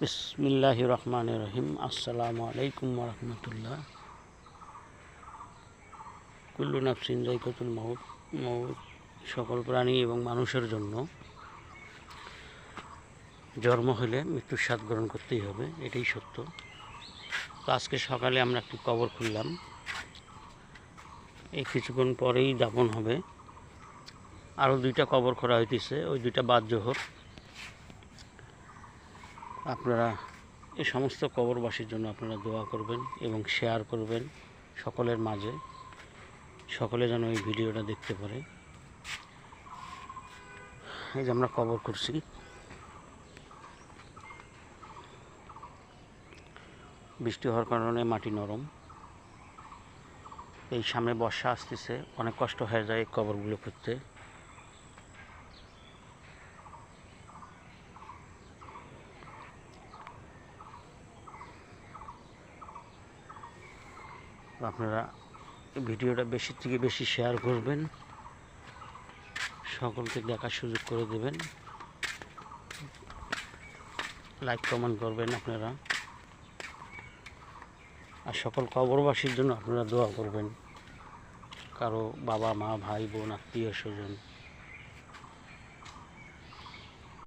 বিসমিল্লাহির রহমানির রহিম। আসসালামু আলাইকুম ওয়া রাহমাতুল্লাহ। কুল্লু নাফসিন যায়কাতুল মউত। সকল প্রাণী এবং মানুষের জন্য জন্ম হলে মৃত্যুর স্বাদ গ্রহণ করতেই হবে, এটাই সত্য। তো আজকে সকালে আমরা একটি কবর খুললাম, এই কিছুক্ষণ পরেই দাফন হবে। আরও 2টা কবর খোঁড়া হইতেছে, ওই 2টা বাদ জোহর। আপনারা এই সমস্ত কবরবাসীর জন্য আপনারা দোয়া করবেন এবং শেয়ার করবেন সকলের মাঝে, সকলে যেন এই ভিডিওটা দেখতে পারে। এই যে আমরা কবর করছি, বৃষ্টি হওয়ার কারণে মাটি নরম। এই সামনে বর্ষা আসতেছে, অনেক কষ্ট হয়ে যায় এই কবরগুলো করতে। আপনারা ভিডিওটা বেশি থেকে বেশি শেয়ার করবেন, সকলকে দেখার সুযোগ করে দেবেন, লাইক কমেন্ট করবেন আপনারা। আর সকল কবরবাসীর জন্য আপনারা দোয়া করবেন, কারো বাবা মা ভাই বোন আত্মীয় স্বজন